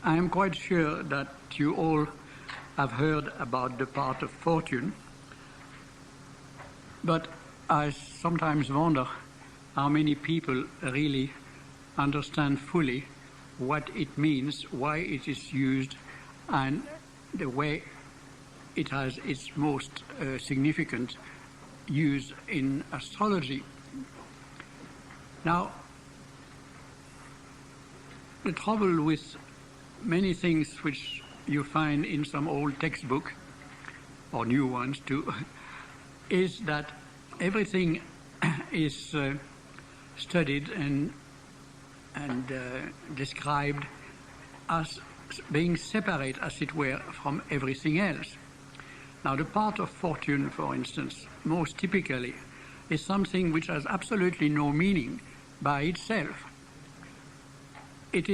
I am quite sure that you all have heard about the part of fortune, but I sometimes wonder how many people really understand fully what it means, why it is used, and the way it has its most significant use in astrology. Now, the trouble with many things which you find in some old textbook, or new ones too, is that everything is studied and described as being separate, as it were, from everything else. Now, the part of fortune, for instance, most typically, is something which has absolutely no meaning by itself. It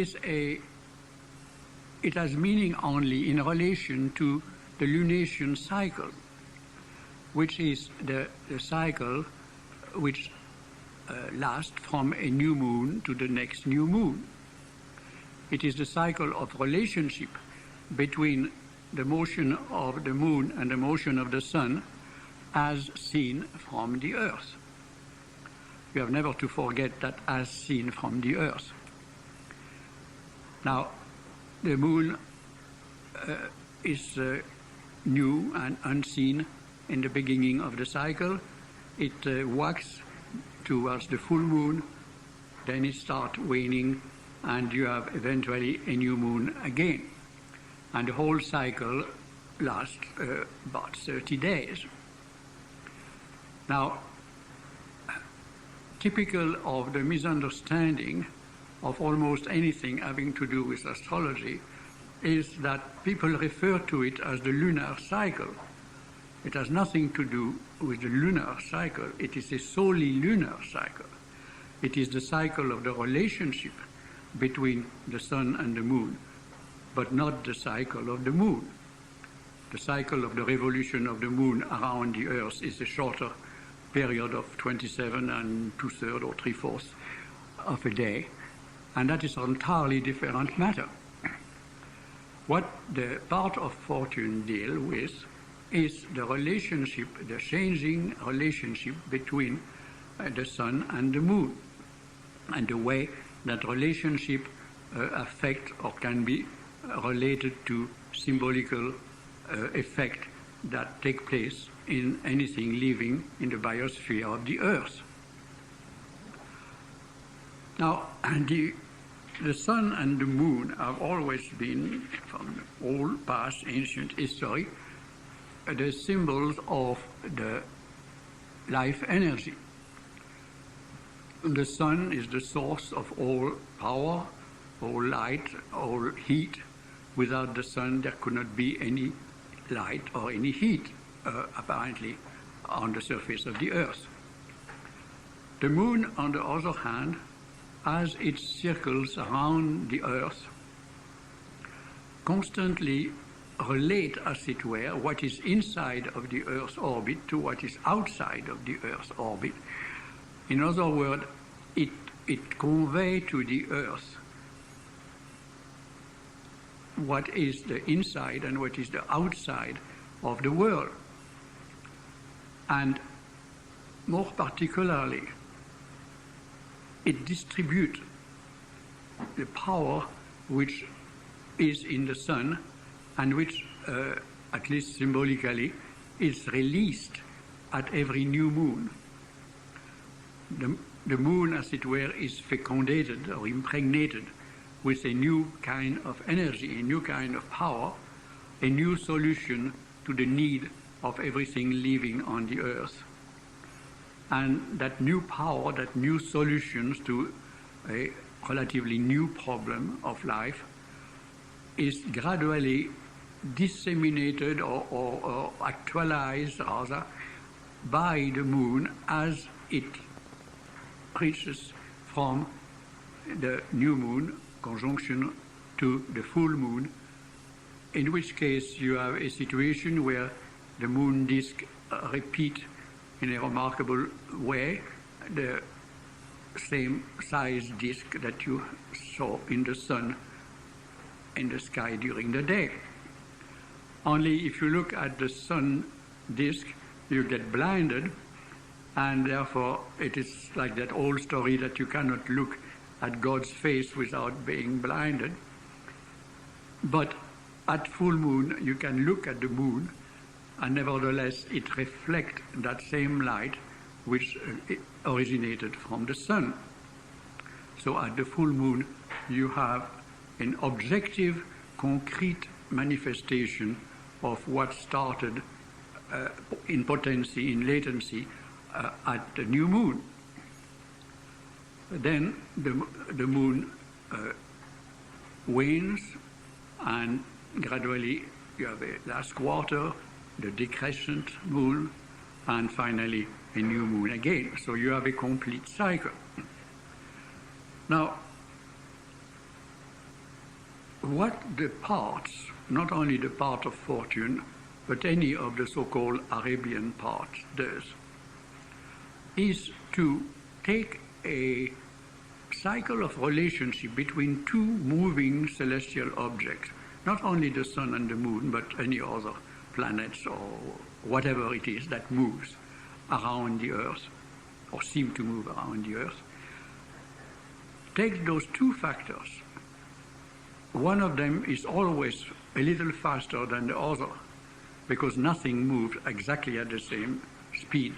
has meaning only in relation to the Lunation Cycle, which is the cycle which lasts from a new moon to the next new moon. It is the cycle of relationship between the motion of the moon and the motion of the sun as seen from the earth. You have never to forget that as seen from the earth. Now, the moon is new and unseen in the beginning of the cycle. It waxes towards the full moon, then it starts waning, and you have eventually a new moon again. And the whole cycle lasts about 30 days. Now, typical of the misunderstanding of almost anything having to do with astrology is that people refer to it as the lunar cycle. It has nothing to do with the lunar cycle. It is a solely lunar cycle. It is the cycle of the relationship between the sun and the moon, but not the cycle of the moon. The cycle of the revolution of the moon around the earth is a shorter period of 27 and 2/3 or 3/4 of a day, and that is an entirely different matter. What the part of fortune deal with is the relationship, the changing relationship between the sun and the moon, and the way that relationship affect or can be related to symbolical effect that take place in anything living in the biosphere of the earth. Now, the sun and the moon have always been, from all past ancient history, the symbols of the life energy. The sun is the source of all power, all light, all heat. Without the sun, there could not be any light or any heat, apparently, on the surface of the earth. The moon, on the other hand, as it circles around the earth, constantly relate, as it were, what is inside of the earth's orbit to what is outside of the earth's orbit. In other words, it conveys to the earth what is the inside and what is the outside of the world. And more particularly, it distributes the power which is in the sun and which, at least symbolically, is released at every new moon. The moon, as it were, is fecundated or impregnated with a new kind of energy, a new kind of power, a new solution to the need of everything living on the earth. And that new power, that new solutions to a relatively new problem of life is gradually disseminated or actualized, rather, by the moon as it reaches from the new moon conjunction to the full moon, in which case you have a situation where the moon disk repeat in a remarkable way the same size disk that you saw in the sun in the sky during the day. Only if you look at the sun disk, you get blinded, and therefore it is like that old story that you cannot look at God's face without being blinded. But at full moon, you can look at the moon, and nevertheless it reflects that same light which originated from the sun. So at the full moon, you have an objective, concrete manifestation of what started in potency, in latency, at the new moon. Then the moon wanes, and gradually you have a last quarter, the decrescent moon, and finally a new moon again. So you have a complete cycle. Now, what the parts, not only the part of fortune, but any of the so-called Arabian parts does, is to take a cycle of relationship between two moving celestial objects, not only the sun and the moon, but any other planets or whatever it is that moves around the Earth, or seem to move around the Earth. Take those two factors. One of them is always a little faster than the other, because nothing moves exactly at the same speed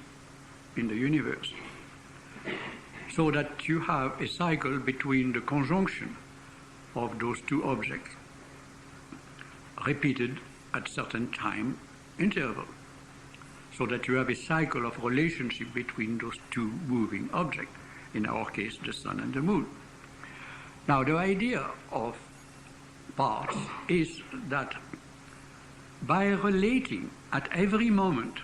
in the universe. So that you have a cycle between the conjunction of those two objects, repeated at certain time interval, so that you have a cycle of relationship between those two moving objects, in our case the sun and the moon. Now the idea of parts is that by relating at every moment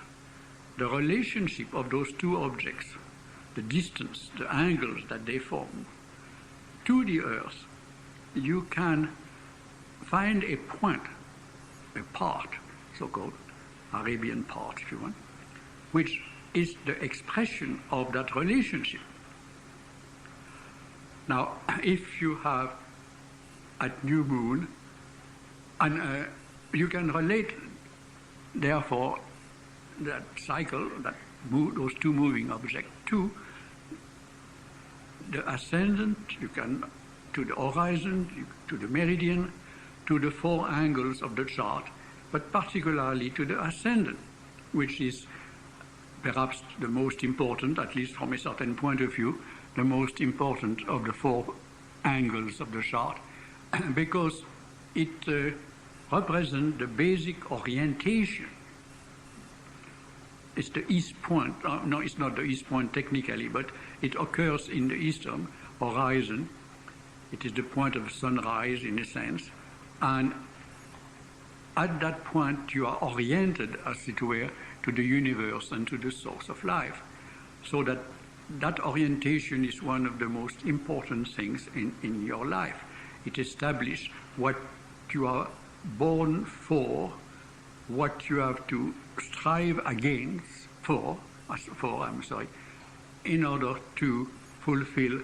the relationship of those two objects, the distance, the angles that they form, to the Earth, you can find a point, a part, so-called Arabian part, if you want, which is the expression of that relationship. Now, if you have at new moon, and you can relate, therefore, that cycle, those two moving objects, to the ascendant, you can to the horizon, to the meridian, to the four angles of the chart, but particularly to the ascendant, which is perhaps the most important, at least from a certain point of view, the most important of the four angles of the chart, because it represents the basic orientation. It's the east point. No, it's not the east point technically, but it occurs in the eastern horizon. It is the point of sunrise in a sense. And at that point, you are oriented, as it were, to the universe and to the source of life. So that orientation is one of the most important things in your life. It establishes what you are born for, what you have to strive against in order to fulfill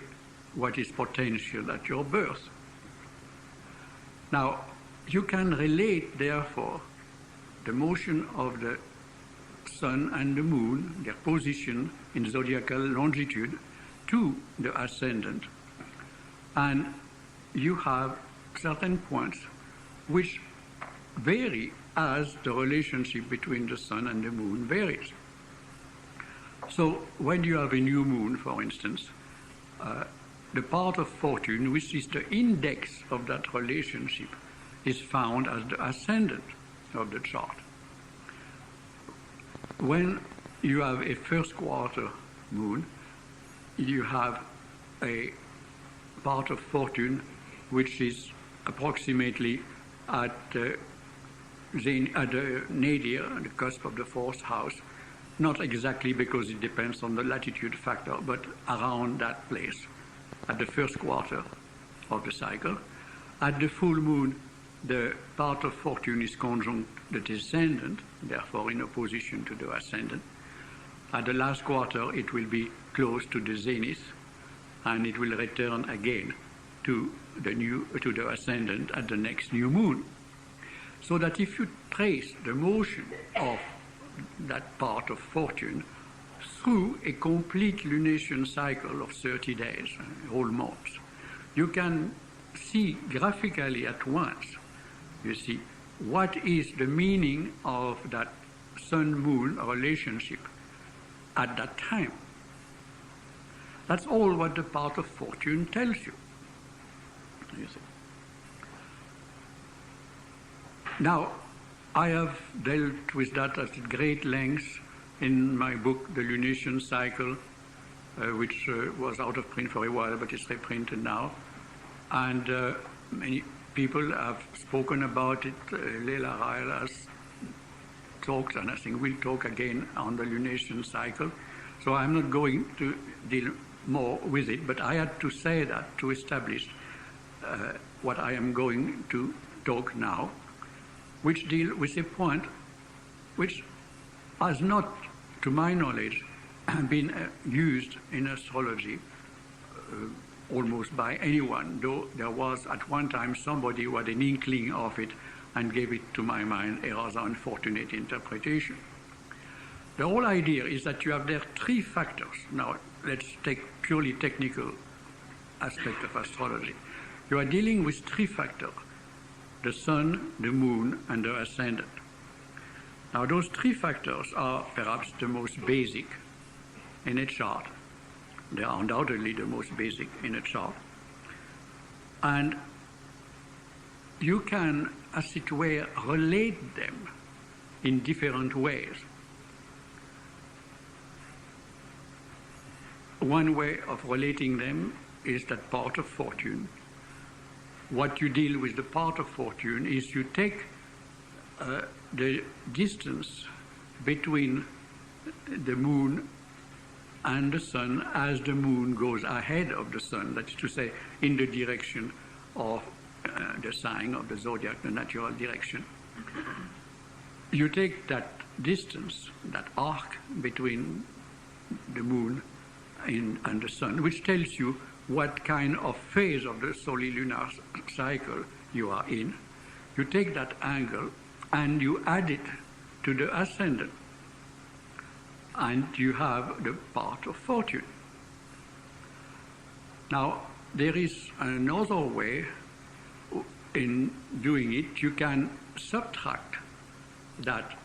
what is potential at your birth. Now, you can relate, therefore, the motion of the sun and the moon, their position in zodiacal longitude, to the ascendant. And you have certain points which vary as the relationship between the sun and the moon varies. So when you have a new moon, for instance, the part of fortune, which is the index of that relationship, is found as the ascendant of the chart. When you have a first quarter moon, you have a part of fortune which is approximately at the nadir, the cusp of the fourth house, not exactly because it depends on the latitude factor, but around that place, at the first quarter of the cycle. At the full moon, the part of fortune is conjunct the descendant, therefore in opposition to the ascendant. At the last quarter, it will be close to the zenith, and it will return again to the ascendant at the next new moon. So that if you trace the motion of that part of fortune through a complete lunation cycle of 30 days, whole months, you can see graphically at once, you see, what is the meaning of that sun-moon relationship at that time. That's all what the part of fortune tells you. You see. Now, I have dealt with that at great length in my book, The Lunation Cycle, which was out of print for a while, but it's reprinted now. And many people have spoken about it. Leila Ryle has talked, and I think we'll talk again on the Lunation Cycle. So I'm not going to deal more with it, but I had to say that to establish what I am going to talk now, which deal with a point which has not, to my knowledge, been used in astrology almost by anyone, though there was at one time somebody who had an inkling of it and gave it, to my mind, a rather unfortunate interpretation. The whole idea is that you have there three factors. Now, let's take purely technical aspect of astrology. You are dealing with three factors: the sun, the moon, and the ascendant. Now, those three factors are perhaps the most basic in a chart. They are undoubtedly the most basic in a chart. And you can, as it were, relate them in different ways. One way of relating them is that part of fortune. What you deal with the part of fortune is you take the distance between the moon and the sun as the moon goes ahead of the sun, that is to say, in the direction of the sign of the zodiac, the natural direction. You take that distance, that arc between the moon and the sun, which tells you what kind of phase of the solar-lunar cycle you are in. You take that angle and you add it to the ascendant, and you have the part of fortune. Now, there is another way in doing it. You can subtract that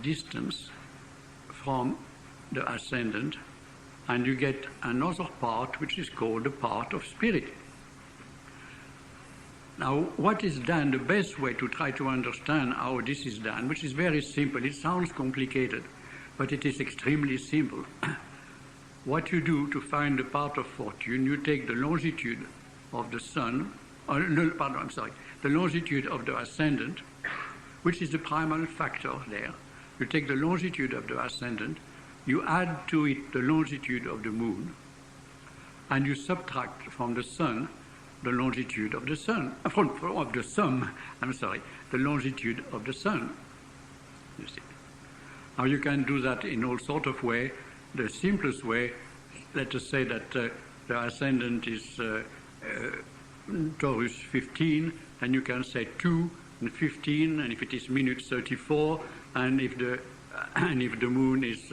distance from the ascendant, and you get another part which is called the part of spirit. Now, what is done, the best way to try to understand how this is done, which is very simple, it sounds complicated, but it is extremely simple. What you do to find the part of fortune, you take the longitude of the sun, the longitude of the ascendant, which is the primary factor there. You take the longitude of the ascendant, you add to it the longitude of the moon, and you subtract from the sun the longitude of the sun, the longitude of the sun. You see. Now you can do that in all sorts of ways. The simplest way, let us say that the ascendant is Taurus 15, and you can say 2 and 15, and if it is minute 34, and if the moon is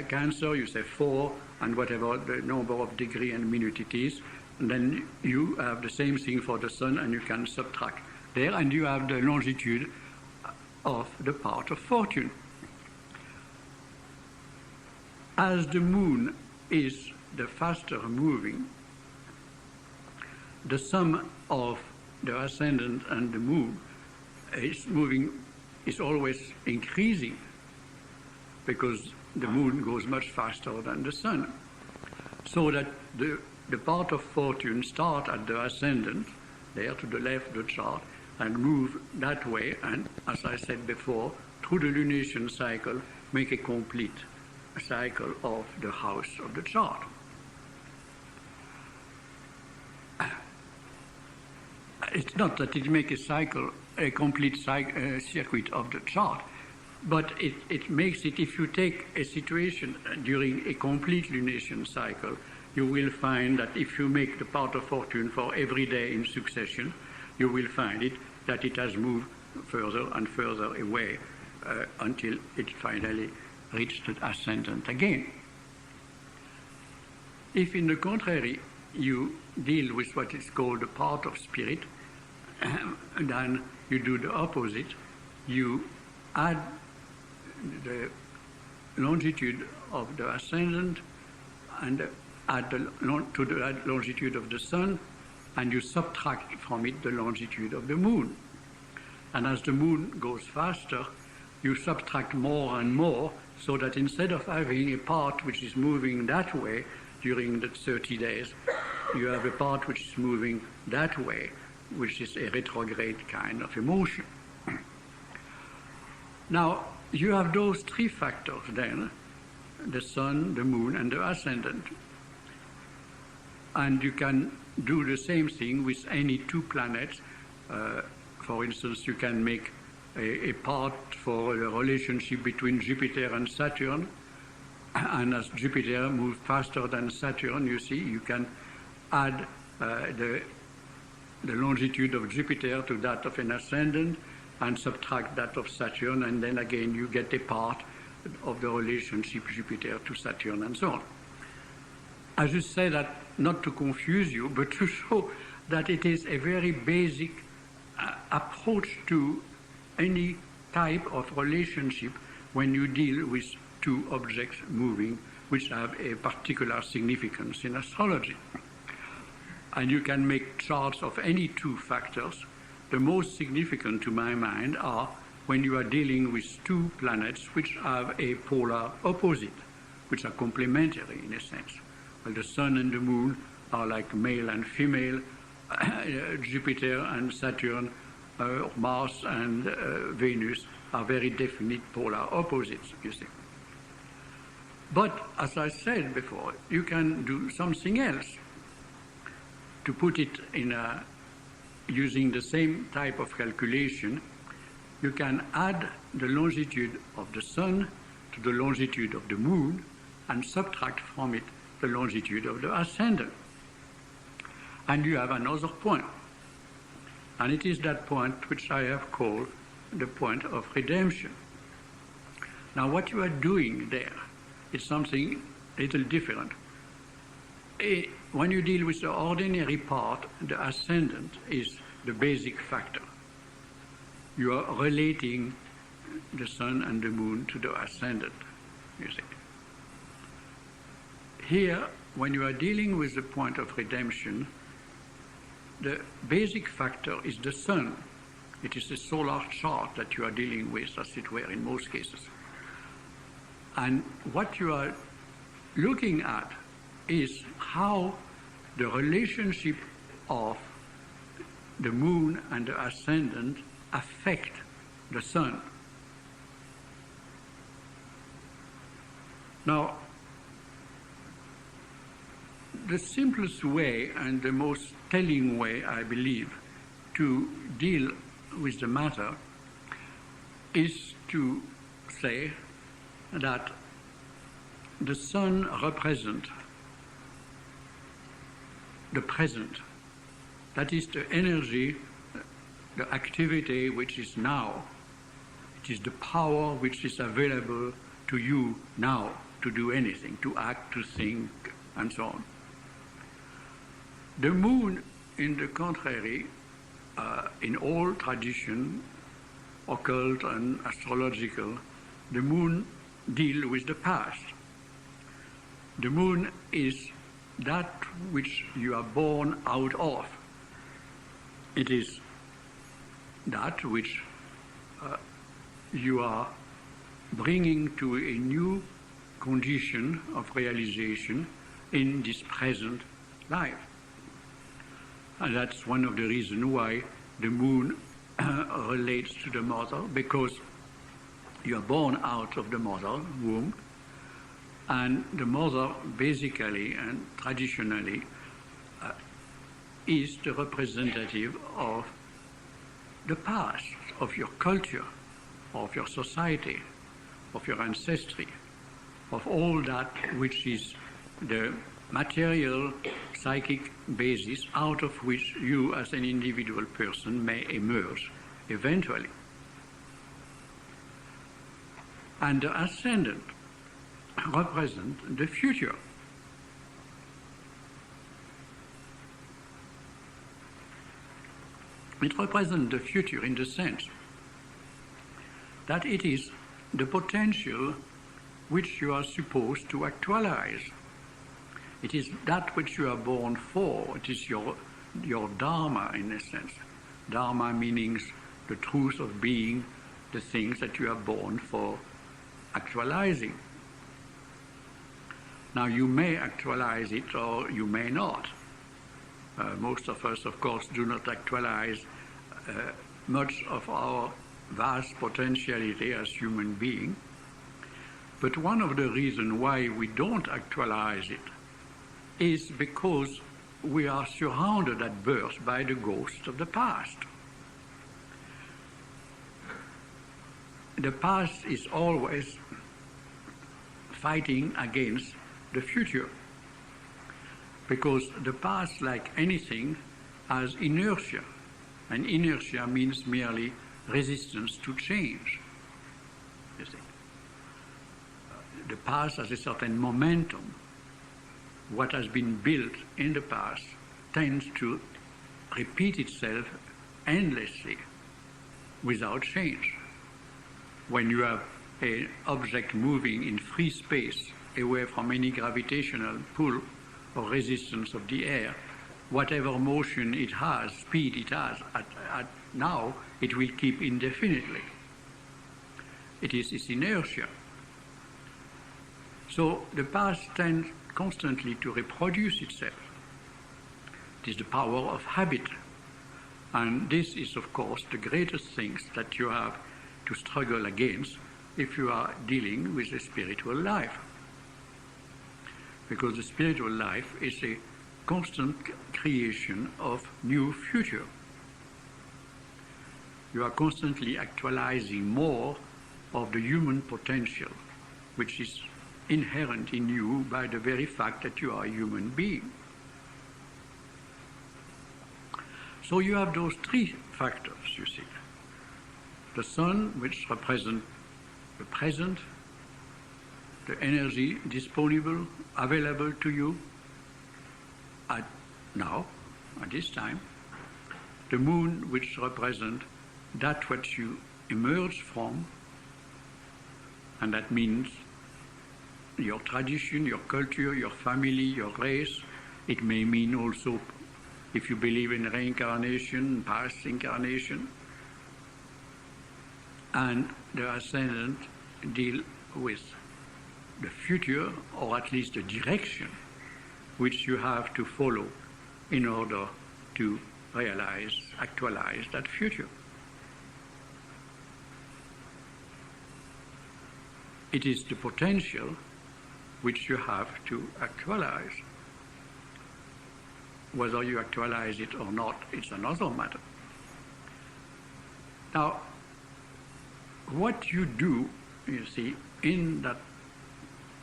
Cancer, you say 4, and whatever the number of degree and minute it is. And then you have the same thing for the sun, and you can subtract there, and you have the longitude of the part of fortune. As the moon is the faster moving, the sum of the ascendant and the moon is always increasing, because the moon goes much faster than the sun. So that the part of fortune starts at the ascendant, there to the left of the chart, and move that way, and as I said before, through the lunation cycle, make a complete cycle of the house of the chart. It's not that it makes a complete circuit of the chart, but it makes it, if you take a situation during a complete lunation cycle, you will find that if you make the part of fortune for every day in succession, you will find that it has moved further and further away until it finally reached the ascendant again. If, in the contrary, you deal with what is called the part of spirit, then you do the opposite. You add the longitude of the ascendant and add to the longitude of the sun, and you subtract from it the longitude of the moon. And as the moon goes faster, you subtract more and more, so that instead of having a part which is moving that way during the 30 days, you have a part which is moving that way, which is a retrograde kind of emotion. Now, you have those three factors then, the sun, the moon, and the ascendant. And you can do the same thing with any two planets. For instance, you can make a part for the relationship between Jupiter and Saturn. And as Jupiter moves faster than Saturn, you see, you can add the longitude of Jupiter to that of an ascendant and subtract that of Saturn, and then again you get a part of the relationship Jupiter to Saturn and so on. I just say that not to confuse you, but to show that it is a very basic approach to any type of relationship when you deal with two objects moving which have a particular significance in astrology. And you can make charts of any two factors. The most significant to my mind are when you are dealing with two planets which have a polar opposite, which are complementary in a sense. Well, the sun and the moon are like male and female, Jupiter and Saturn, Mars and Venus are very definite polar opposites, you see. But as I said before, you can do something else to put it in using the same type of calculation. You can add the longitude of the sun to the longitude of the moon and subtract from it the longitude of the ascendant. And you have another point. And it is that point which I have called the point of redemption. Now what you are doing there is something a little different. When you deal with the ordinary part, the ascendant is the basic factor. You are relating the sun and the moon to the ascendant, you see. Here, when you are dealing with the point of redemption, the basic factor is the sun. It is a solar chart that you are dealing with, as it were, in most cases. And what you are looking at is how the relationship of the moon and the ascendant affect the sun. Now, the simplest way and the most telling way, I believe, to deal with the matter is to say that the sun represents the present. That is the energy, the activity which is now. It is the power which is available to you now to do anything, to act, to think, and so on. The moon, in the contrary, in all tradition, occult and astrological, the moon deals with the past. The moon is that which you are born out of. It is that which you are bringing to a new condition of realization in this present life. And that's one of the reasons why the moon relates to the mother, because you are born out of the mother womb, and the mother basically and traditionally is the representative of the past, of your culture, of your society, of your ancestry, of all that which is the material psychic basis out of which you as an individual person may emerge eventually. And the ascendant represents the future. It represents the future in the sense that it is the potential which you are supposed to actualize. It is that which you are born for. It is your dharma in a sense. Dharma meaning the truth of being, the things that you are born for actualizing. Now you may actualize it or you may not. Most of us, of course, do not actualize much of our vast potentiality as human beings. But one of the reasons why we don't actualize it is because we are surrounded at birth by the ghosts of the past. The past is always fighting against the future, because the past, like anything, has inertia, and inertia means merely resistance to change. You see, the past has a certain momentum. What has been built in the past tends to repeat itself endlessly without change. When you have an object moving in free space away from any gravitational pull or resistance of the air, whatever motion it has, speed it has, at now it will keep indefinitely. It is its inertia. So the past tends constantly to reproduce itself. It is the power of habit. And this is, of course, the greatest things that you have to struggle against if you are dealing with a spiritual life. Because the spiritual life is a constant creation of new future. You are constantly actualizing more of the human potential, which is inherent in you by the very fact that you are a human being. So you have those three factors, you see. The sun, which represents the present, the energy disponible, available to you at this time. The moon, which represents that which you emerge from, and that means your tradition, your culture, your family, your race. It may mean also, if you believe in reincarnation, past incarnation. And the ascendant deal with the future, or at least the direction which you have to follow in order to realize, actualize that future. It is the potential which you have to actualize. Whether you actualize it or not, it's another matter. Now, what you do, you see, in that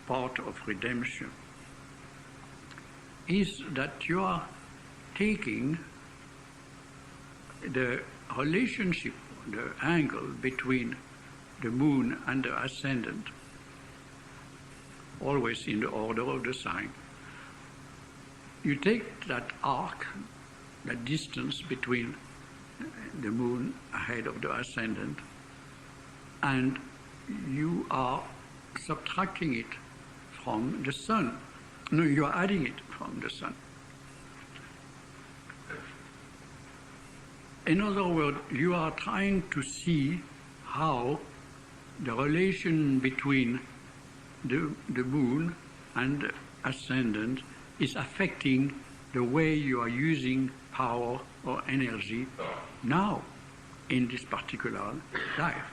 part of redemption is that you are taking the relationship, the angle between the moon and the ascendant, always in the order of the sign. You take that arc, that distance between the moon ahead of the ascendant, and you are subtracting it from the sun. No, you are adding it from the sun. In other words, you are trying to see how the relation between the moon and the ascendant is affecting the way you are using power or energy now in this particular life.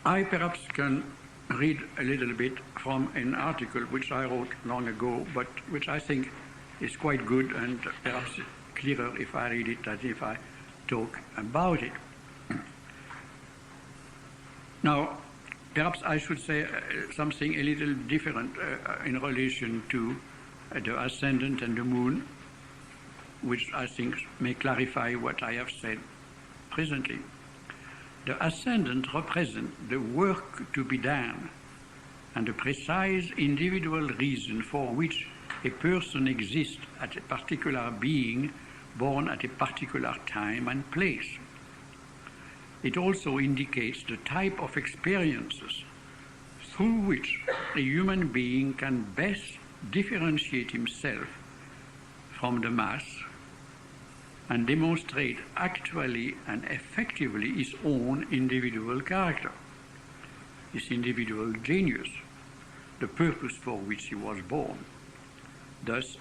I perhaps can read a little bit from an article which I wrote long ago, but which I think is quite good and perhaps clearer if I read it than if I talk about it. Now, Perhaps I should say something a little different in relation to the ascendant and the moon, which I think may clarify what I have said presently. The ascendant represents the work to be done and the precise individual reason for which a person exists as a particular being born at a particular time and place. It also indicates the type of experiences through which a human being can best differentiate himself from the mass and demonstrate actually and effectively his own individual character, his individual genius, the purpose for which he was born. Thus,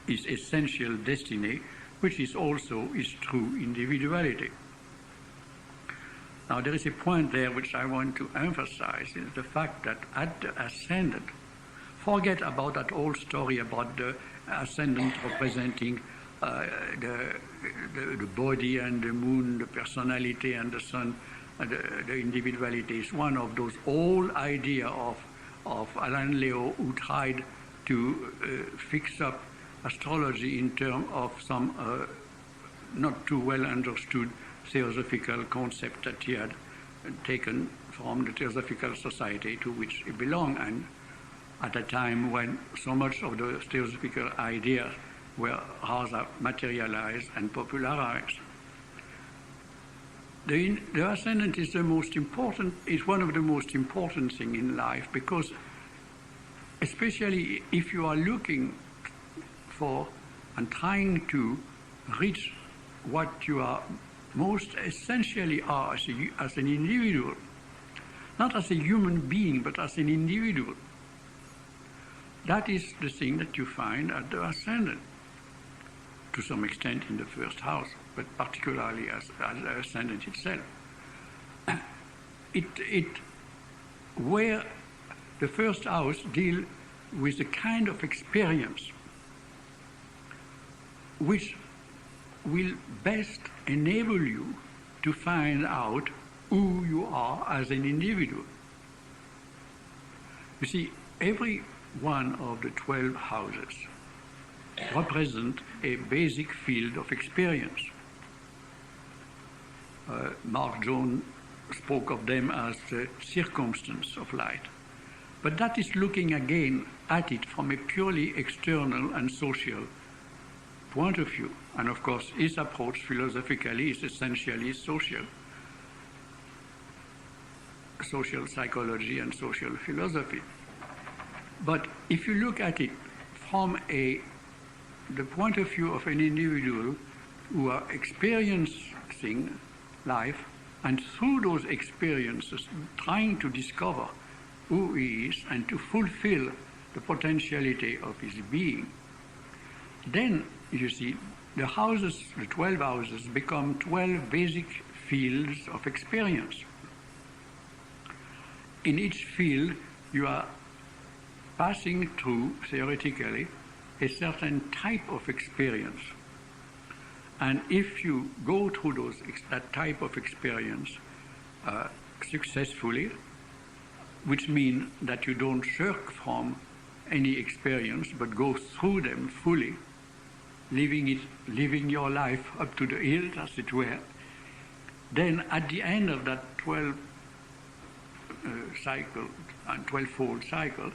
his essential destiny, which is also his true individuality. Now, there is a point there which I want to emphasize, is the fact that at the ascendant, forget about that old story about the ascendant representing the body and the moon, the personality and the sun, the individuality is one of those old ideas of Alan Leo, who tried to fix up astrology in terms of some not too well understood theosophical concept that he had taken from the Theosophical Society to which he belonged, and at a time when so much of the theosophical ideas were rather materialized and popularized. The ascendant is the most important, is one of the most important things in life, because especially if you are looking for and trying to reach what you are most essentially are as an individual, not as a human being, but as an individual. That is the thing that you find at the ascendant, to some extent in the first house, but particularly as the ascendant itself. Where the first house deals with the kind of experience which will best enable you to find out who you are as an individual. You see, every one of the 12 houses represent a basic field of experience. Mark Jones spoke of them as the circumstance of light. But that is looking again at it from a purely external and social point of view. And of course, his approach philosophically is essentially social psychology and social philosophy. But if you look at it from the point of view of an individual who are experiencing life, and through those experiences trying to discover who he is and to fulfill the potentiality of his being, then you see the houses, the 12 houses, become 12 basic fields of experience. In each field, you are passing through, theoretically, a certain type of experience. And if you go through that type of experience successfully, which means that you don't shirk from any experience, but go through them fully, living your life up to the hilt, as it were, then at the end of that 12 cycle and 12-fold cycle,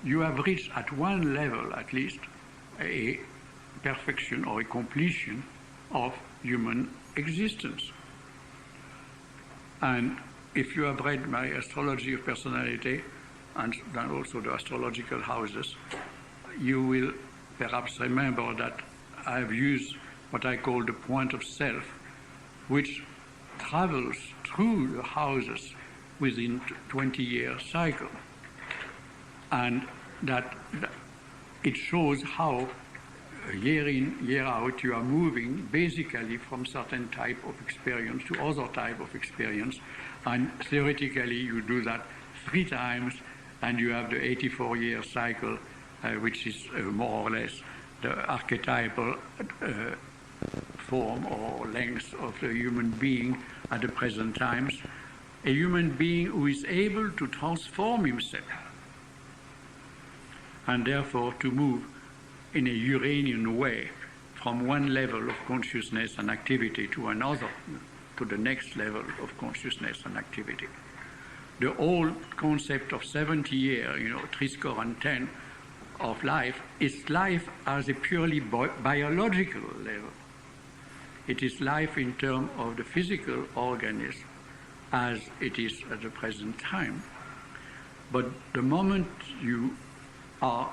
you have reached at one level at least a perfection or a completion of human existence. And if you have read my Astrology of Personality and then also the astrological houses, you will perhaps remember that I have used what I call the point of self, which travels through the houses within 20-year cycle. And that it shows how year in, year out, you are moving basically from certain type of experience to other type of experience. And theoretically, you do that 3 times, and you have the 84-year cycle, which is more or less the archetypal form or length of the human being at the present times. a human being who is able to transform himself and therefore to move in a Uranian way from one level of consciousness and activity to another, to the next level of consciousness and activity. The old concept of 70 years, 70 of life, is life as a purely biological level. It is life in terms of the physical organism as it is at the present time. But the moment you are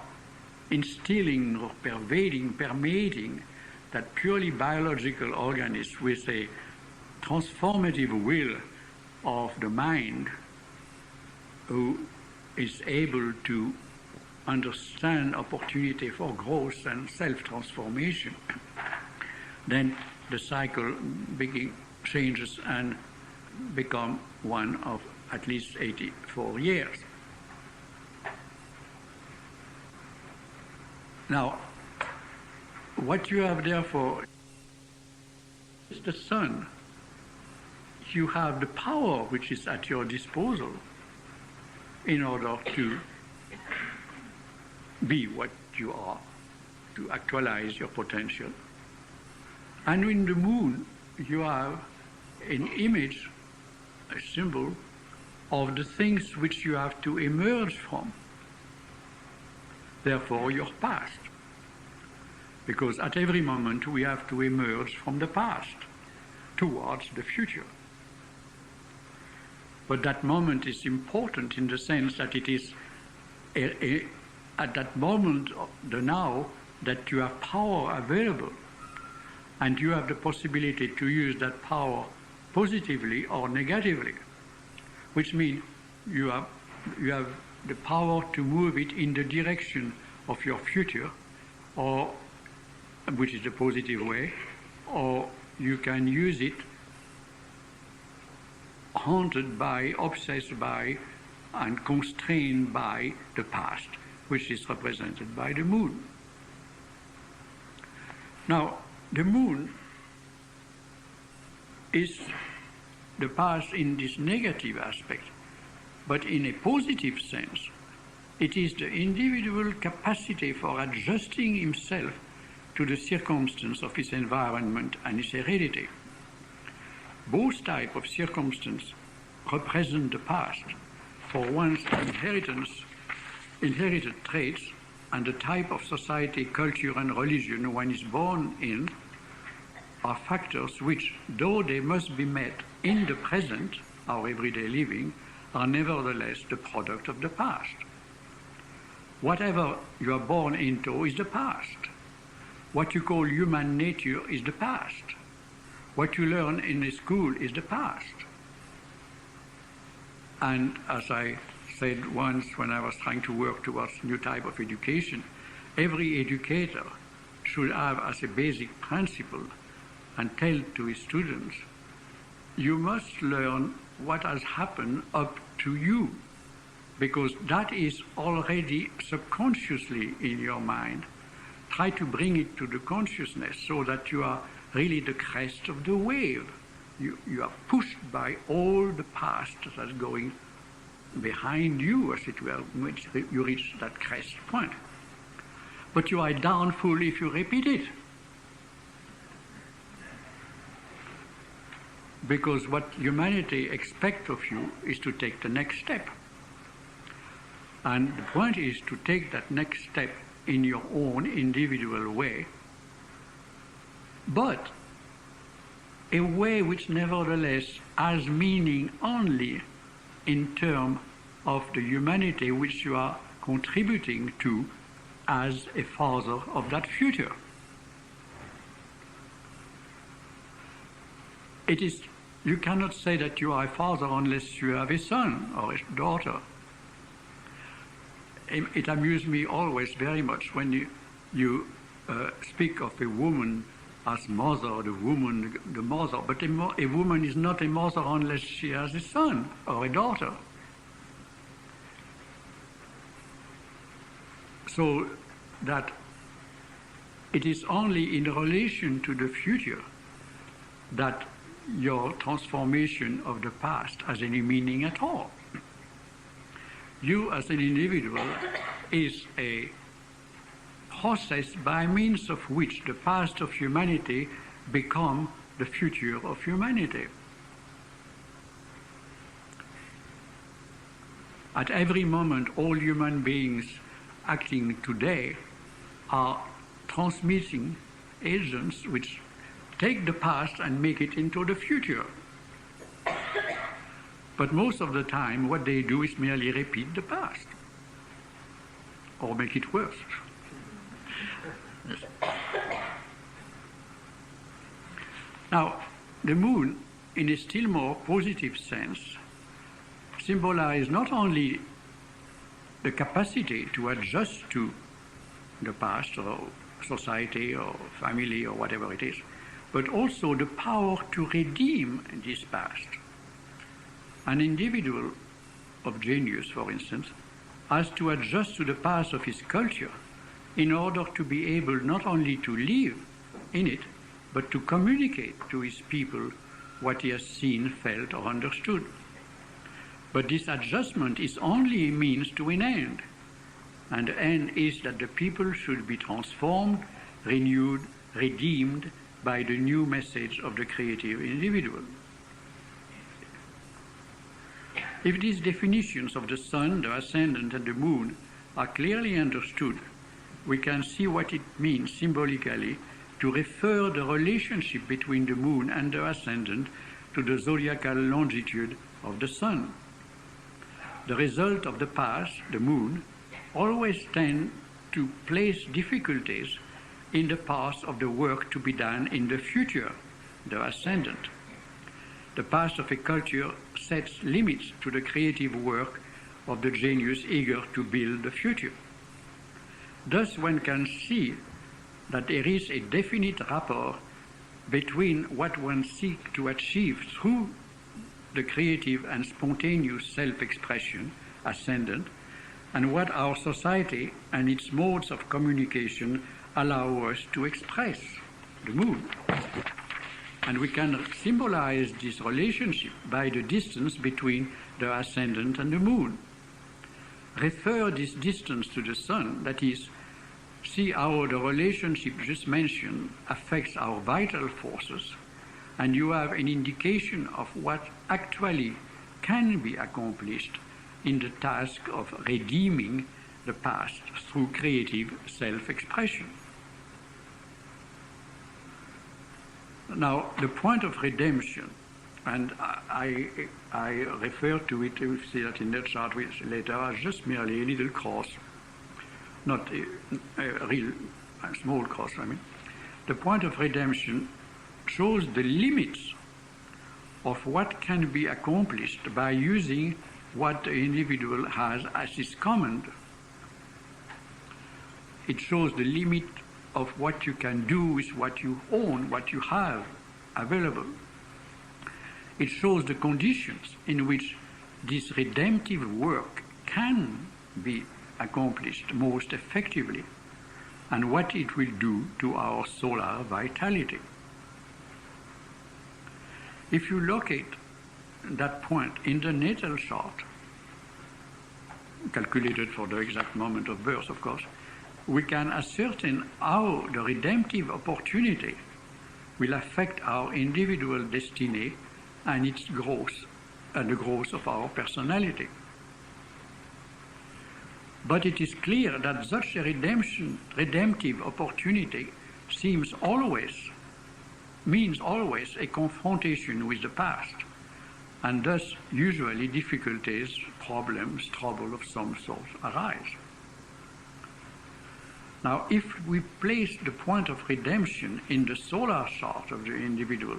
instilling or permeating that purely biological organism with a transformative will of the mind, who is able to understand opportunity for growth and self-transformation, then the cycle changes and become one of at least 84 years. Now, what you have therefore is the sun. You have the power which is at your disposal in order to be what you are, to actualize your potential. And in the moon, you have an image, a symbol of the things which you have to emerge from. Therefore, your past. Because at every moment we have to emerge from the past towards the future. But that moment is important in the sense that it is at that moment, the now, that you have power available, and you have the possibility to use that power positively or negatively, which means you have the power to move it in the direction of your future, or which is the positive way, or you can use it haunted by, obsessed by, and constrained by the past, which is represented by the moon. Now, the moon is the past in this negative aspect, but in a positive sense, it is the individual capacity for adjusting himself to the circumstance of his environment and his heredity. Both types of circumstance represent the past for one's inherited traits, and the type of society, culture, and religion one is born in are factors which, though they must be met in the present, our everyday living, are nevertheless the product of the past. Whatever you are born into is the past. What you call human nature is the past. What you learn in a school is the past. And as I said once when I was trying to work towards a new type of education, every educator should have as a basic principle and tell to his students, you must learn what has happened up to you, because that is already subconsciously in your mind. Try to bring it to the consciousness so that you are really the crest of the wave. You are pushed by all the past that's going behind you, as it were, when you reach that crest point. But you are a darn fool if you repeat it. Because what humanity expects of you is to take the next step. And the point is to take that next step in your own individual way, but a way which nevertheless has meaning only in terms of the humanity which you are contributing to as a father of that future. You cannot say that you are a father unless you have a son or a daughter. It amused me always very much when you speak of a woman as mother, the mother, but a woman is not a mother unless she has a son or a daughter. So that it is only in relation to the future that your transformation of the past has any meaning at all. You as an individual is a process by means of which the past of humanity become the future of humanity. At every moment, all human beings acting today are transmitting agents which take the past and make it into the future. But most of the time, what they do is merely repeat the past or make it worse. Yes. Now, the moon, in a still more positive sense, symbolizes not only the capacity to adjust to the past or society or family or whatever it is, but also the power to redeem this past. An individual of genius, for instance, has to adjust to the past of his culture in order to be able not only to live in it, but to communicate to his people what he has seen, felt, or understood. But this adjustment is only a means to an end, and the end is that the people should be transformed, renewed, redeemed by the new message of the creative individual. If these definitions of the sun, the ascendant, and the moon are clearly understood, we can see what it means symbolically to refer the relationship between the moon and the ascendant to the zodiacal longitude of the sun. The result of the past, the moon, always tend to place difficulties in the path of the work to be done in the future, the ascendant. The past of a culture sets limits to the creative work of the genius eager to build the future. Thus one can see that there is a definite rapport between what one seeks to achieve through the creative and spontaneous self-expression, ascendant, and what our society and its modes of communication allow us to express, the moon. And we can symbolize this relationship by the distance between the ascendant and the moon. Refer this distance to the sun, that is, see how the relationship just mentioned affects our vital forces, and you have an indication of what actually can be accomplished in the task of redeeming the past through creative self-expression. Now, the point of redemption, and I refer to it, you see that in the chart later, as just merely a little cross, not a real small cross, I mean. The point of redemption shows the limits of what can be accomplished by using what the individual has as his command. It shows the limit of what you can do with what you own, what you have available. It shows the conditions in which this redemptive work can be accomplished most effectively, and what it will do to our solar vitality. If you locate that point in the natal chart, calculated for the exact moment of birth, of course, we can ascertain how the redemptive opportunity will affect our individual destiny and its growth, and the growth of our personality. But it is clear that such a redemptive opportunity means always a confrontation with the past, and thus usually difficulties, problems, trouble of some sort arise. Now, if we place the point of redemption in the solar chart of the individual,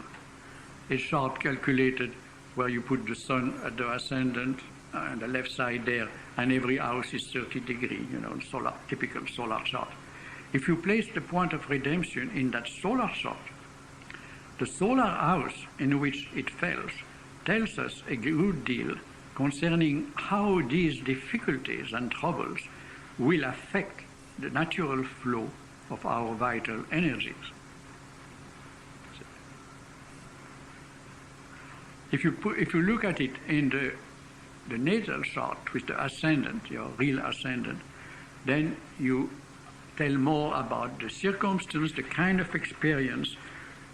a chart calculated where you put the sun at the ascendant and the left side there, and every house is 30 degrees, solar, typical solar chart. If you place the point of redemption in that solar chart, the solar house in which it falls tells us a good deal concerning how these difficulties and troubles will affect the natural flow of our vital energies. If you look at it in the natal chart with the ascendant, your real ascendant, then you tell more about the circumstance, the kind of experience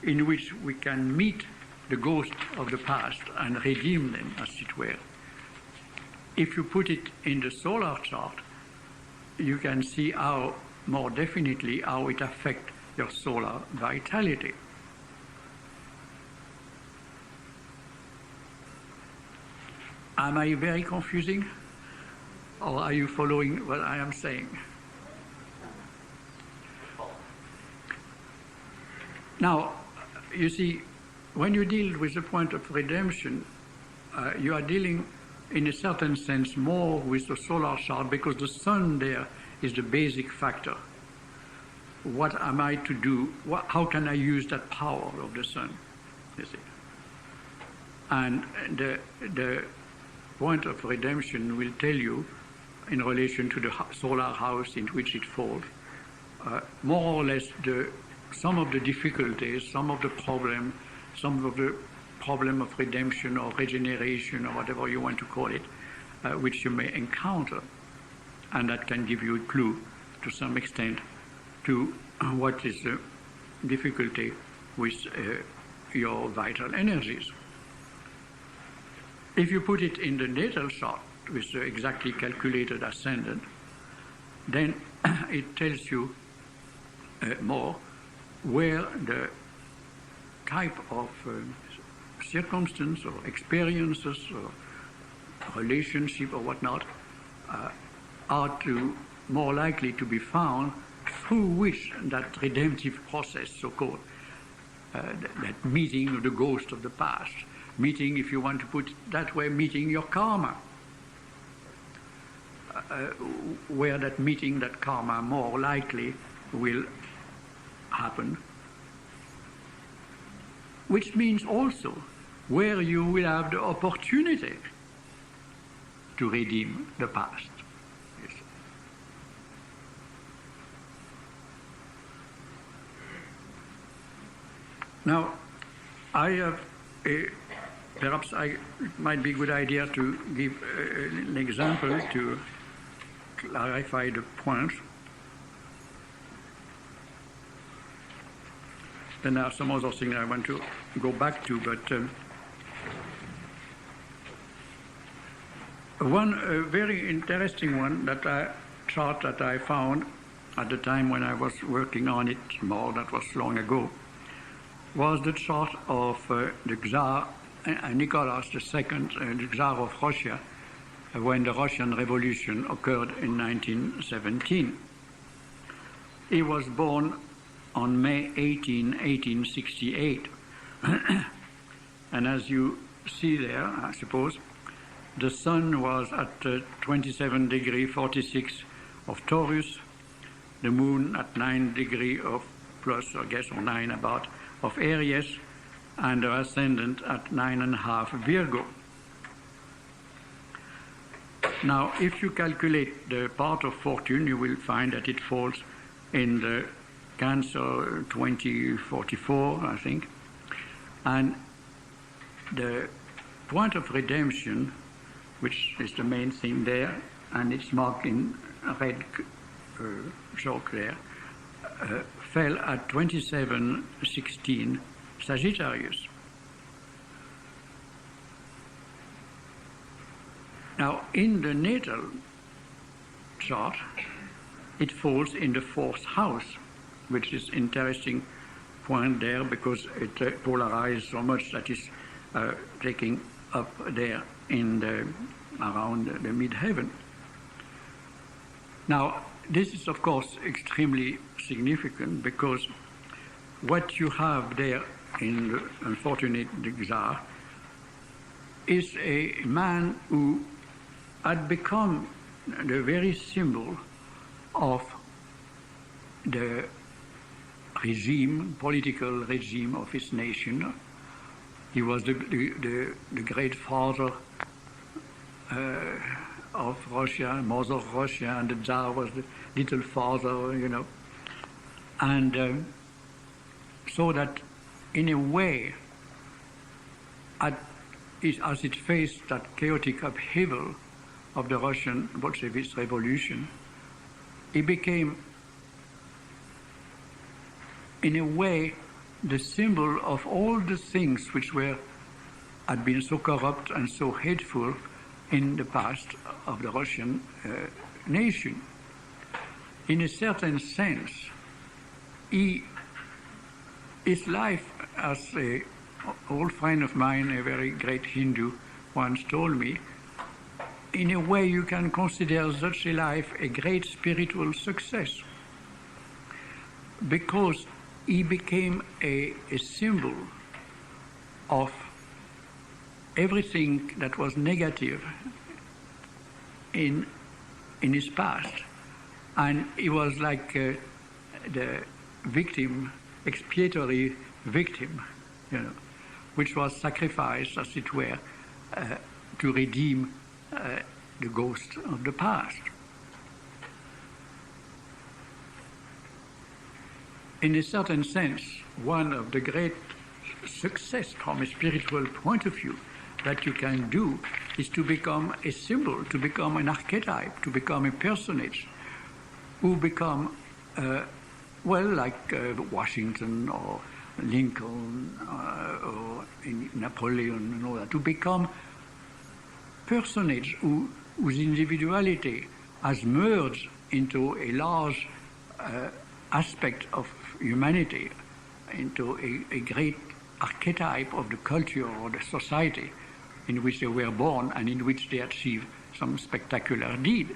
in which we can meet the ghost of the past and redeem them, as it were. If you put it in the solar chart, you can see how, more definitely, how it affects your solar vitality. Am I very confusing? Or are you following what I am saying? Now, you see, when you deal with the point of redemption, you are dealing, in a certain sense, more with the solar chart, because the sun there is the basic factor. What am I to do? How can I use that power of the sun? You see? And the point of redemption will tell you, in relation to the solar house in which it falls, more or less some of the difficulties, some of the problem of redemption or regeneration or whatever you want to call it, which you may encounter. And that can give you a clue, to some extent, to what is the difficulty with your vital energies. If you put it in the natal chart with the exactly calculated ascendant, then it tells you more where the type of circumstance or experiences or relationship or whatnot are more likely to be found, through which that redemptive process, so-called, that meeting of the ghost of the past, meeting, if you want to put it that way, meeting your karma, where that meeting, that karma, more likely will happen, which means also where you will have the opportunity to redeem the past. Yes. Now, I have perhaps it might be a good idea to give an example to clarify the point. Then there are some other things I want to go back to, but one very interesting one chart that I found at the time when I was working on it more, that was long ago, was the chart of the Tsar Nicholas II, the Tsar of Russia, when the Russian Revolution occurred in 1917. He was born on May 18, 1868. And as you see there, I suppose, the sun was at 27 degree 46 of Taurus, the moon at 9 degree of plus, I guess, or 9 about, of Aries, and the ascendant at 9.5 Virgo. Now, if you calculate the part of fortune, you will find that it falls in the Cancer 2044, I think. And the point of redemption, which is the main thing there, and it's marked in red chalk there, fell at 2716 Sagittarius. Now, in the natal chart, it falls in the fourth house, which is interesting point there because it polarized so much that is taking up there in around the midheaven. Now, this is of course extremely significant because what you have there in the unfortunate Tsar is a man who had become the very symbol of the regime, political regime of his nation. He was the great father of Russia, mother of Russia, and the Tsar was the little father, you know. And so that, in a way, at as it faced that chaotic upheaval of the Russian Bolshevist revolution, it became, in a way, the symbol of all the things which had been so corrupt and so hateful in the past of the Russian nation. In a certain sense, his life, as an old friend of mine, a very great Hindu, once told me, in a way you can consider such a life a great spiritual success, because he became a symbol of everything that was negative in his past. And he was like the victim, expiatory victim, which was sacrificed, as it were, to redeem the ghost of the past. In a certain sense, one of the great success from a spiritual point of view that you can do is to become a symbol, to become an archetype, to become a personage who become, like Washington or Lincoln or Napoleon and all that, to become personage whose individuality has merged into a large aspect of humanity, into a great archetype of the culture or the society in which they were born and in which they achieved some spectacular deed.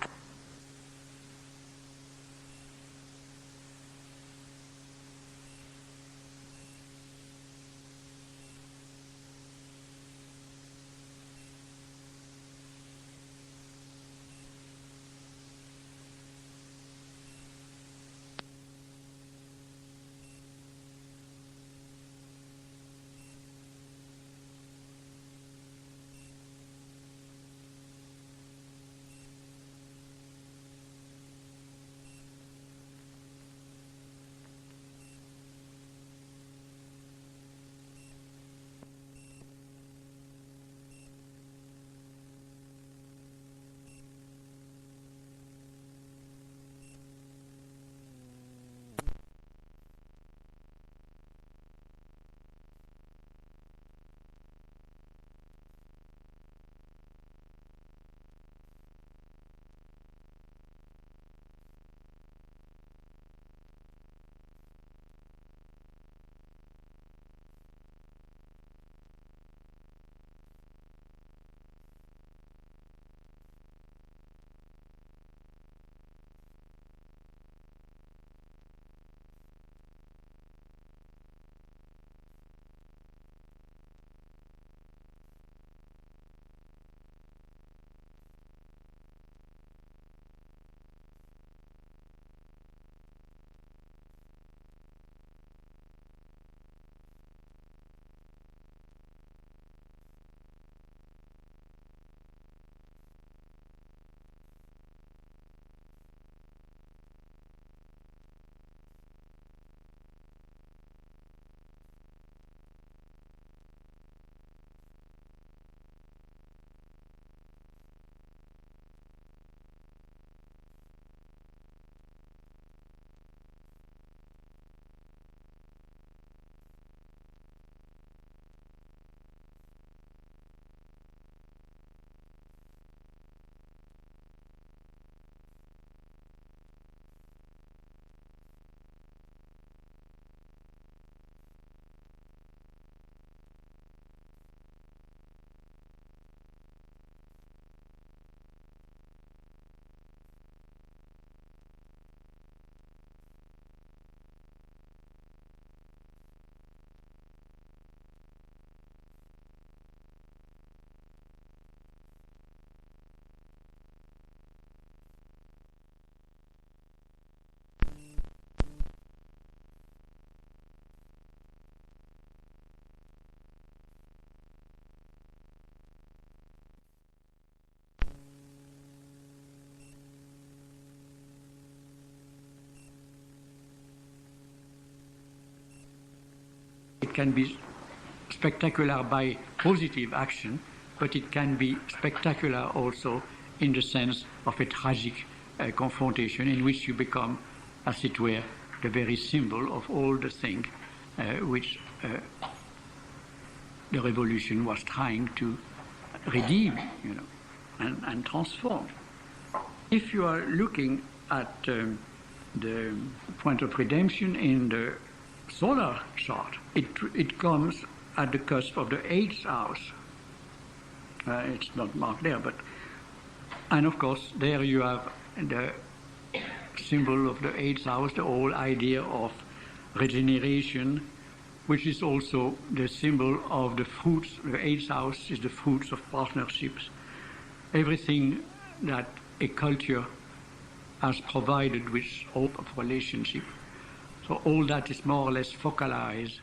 It can be spectacular by positive action, but it can be spectacular also in the sense of a tragic confrontation in which you become, as it were, the very symbol of all the things which the revolution was trying to redeem, and transform. If you are looking at the point of redemption in the solar chart, it comes at the cusp of the 8th house. It's not marked there, and of course there you have the symbol of the 8th house, the whole idea of regeneration, which is also the symbol of the fruits. The 8th house is the fruits of partnerships. Everything that a culture has provided with hope of relationship. So all that is more or less focalized